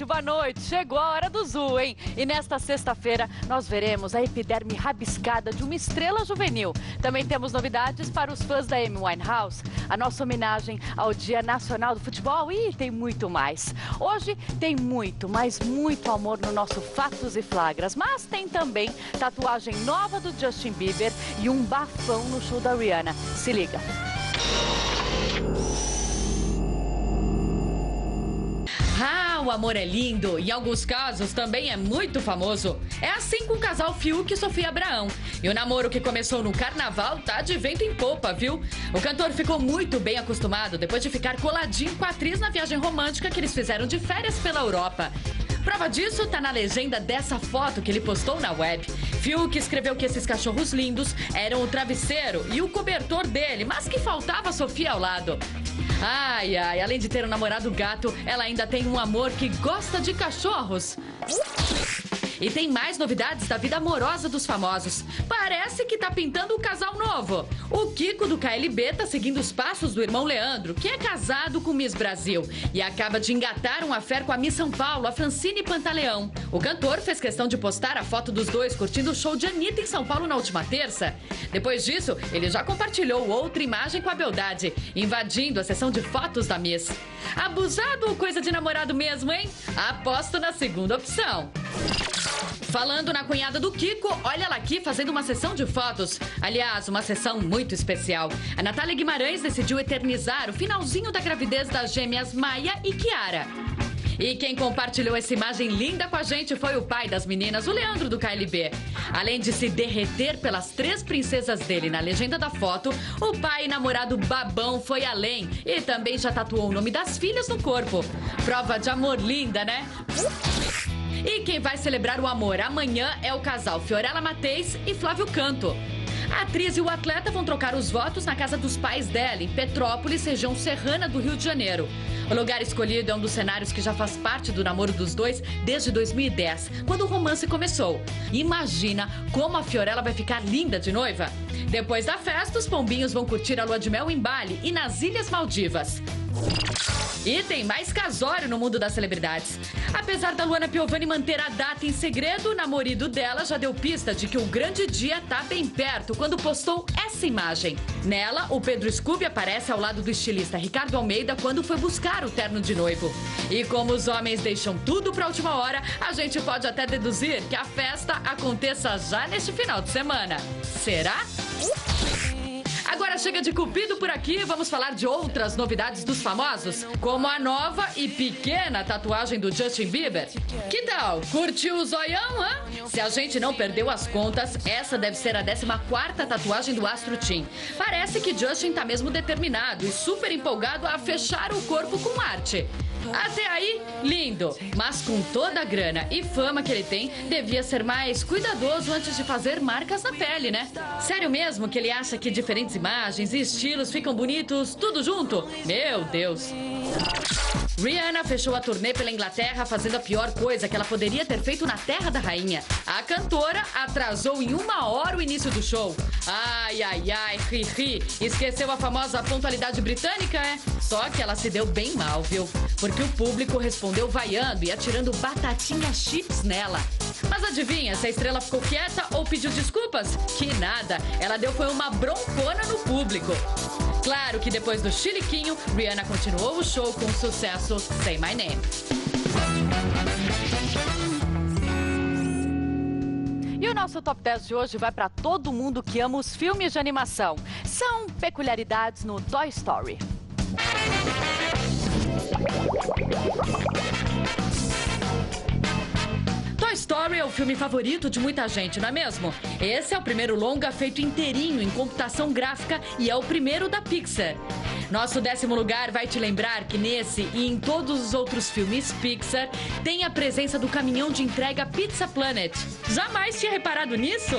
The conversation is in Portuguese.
noite, boa noite. Chegou a hora do Zoo, hein? E nesta sexta-feira nós veremos a epiderme rabiscada de uma estrela juvenil. Também temos novidades para os fãs da Amy Winehouse, a nossa homenagem ao Dia Nacional do Futebol e tem muito mais. Hoje tem muito, mas muito amor no nosso Fatos e Flagras, mas tem também tatuagem nova do Justin Bieber e um bafão no show da Rihanna. Se liga. Ah, o amor é lindo e em alguns casos também é muito famoso. É assim com o casal Fiuk e Sofia Abraão. E o namoro que começou no carnaval tá de vento em popa, viu? O cantor ficou muito bem acostumado depois de ficar coladinho com a atriz na viagem romântica que eles fizeram de férias pela Europa. Prova disso tá na legenda dessa foto que ele postou na web. Fiuk escreveu que esses cachorros lindos eram o travesseiro e o cobertor dele, mas que faltava a Sofia ao lado. Ai, ai, além de ter um namorado gato, ela ainda tem um amor que gosta de cachorros. E tem mais novidades da vida amorosa dos famosos. Parece que tá pintando um casal novo. O Kiko do KLB tá seguindo os passos do irmão Leandro, que é casado com Miss Brasil. E acaba de engatar um affair com a Miss São Paulo, a Francine Pantaleão. O cantor fez questão de postar a foto dos dois curtindo o show de Anitta em São Paulo na última terça. Depois disso, ele já compartilhou outra imagem com a beldade, invadindo a sessão de fotos da Miss. Abusado ou coisa de namorado mesmo, hein? Aposto na segunda opção. Falando na cunhada do Kiko, olha ela aqui fazendo uma sessão de fotos. Aliás, uma sessão muito especial. A Natália Guimarães decidiu eternizar o finalzinho da gravidez das gêmeas Maia e Kiara. E quem compartilhou essa imagem linda com a gente foi o pai das meninas, o Leandro do KLB. Além de se derreter pelas 3 princesas dele na legenda da foto, o pai e namorado babão foi além e também já tatuou o nome das filhas no corpo. Prova de amor linda, né? E quem vai celebrar o amor amanhã é o casal Fiorella Matheus e Flávio Canto. A atriz e o atleta vão trocar os votos na casa dos pais dela, em Petrópolis, região serrana do Rio de Janeiro. O lugar escolhido é um dos cenários que já faz parte do namoro dos dois desde 2010, quando o romance começou. Imagina como a Fiorella vai ficar linda de noiva. Depois da festa, os pombinhos vão curtir a lua de mel em Bali e nas Ilhas Maldivas. E tem mais casório no mundo das celebridades. Apesar da Luana Piovani manter a data em segredo, o namorado dela já deu pista de que o grande dia tá bem perto quando postou essa imagem. Nela, o Pedro Scooby aparece ao lado do estilista Ricardo Almeida quando foi buscar o terno de noivo. E como os homens deixam tudo pra última hora, a gente pode até deduzir que a festa aconteça já neste final de semana. Será? Agora chega de cupido por aqui, vamos falar de outras novidades dos famosos, como a nova e pequena tatuagem do Justin Bieber. Que tal? Curtiu o zoião, hã? Se a gente não perdeu as contas, essa deve ser a 14ª tatuagem do astro teen. Parece que Justin tá mesmo determinado e super empolgado a fechar o corpo com arte. Até aí, lindo, mas com toda a grana e fama que ele tem, devia ser mais cuidadoso antes de fazer marcas na pele, né? Sério mesmo que ele acha que diferentes imagens e estilos ficam bonitos tudo junto? Meu Deus! Rihanna fechou a turnê pela Inglaterra fazendo a pior coisa que ela poderia ter feito na terra da rainha. A cantora atrasou em 1 hora o início do show. Ai, ai, ai, ri. Esqueceu a famosa pontualidade britânica, é? Só que ela se deu bem mal, viu? Porque o público respondeu vaiando e atirando batatinha chips nela. Mas adivinha se a estrela ficou quieta ou pediu desculpas? Que nada, ela deu foi uma broncona no público. Claro que depois do chiliquinho, Rihanna continuou o show com o sucesso Say My Name. E o nosso Top 10 de hoje vai para todo mundo que ama os filmes de animação. São peculiaridades no Toy Story. Toy Story é o filme favorito de muita gente, não é mesmo? Esse é o primeiro longa feito inteirinho em computação gráfica e é o primeiro da Pixar. Nosso 10º lugar vai te lembrar que nesse e em todos os outros filmes Pixar tem a presença do caminhão de entrega Pizza Planet. Jamais tinha reparado nisso?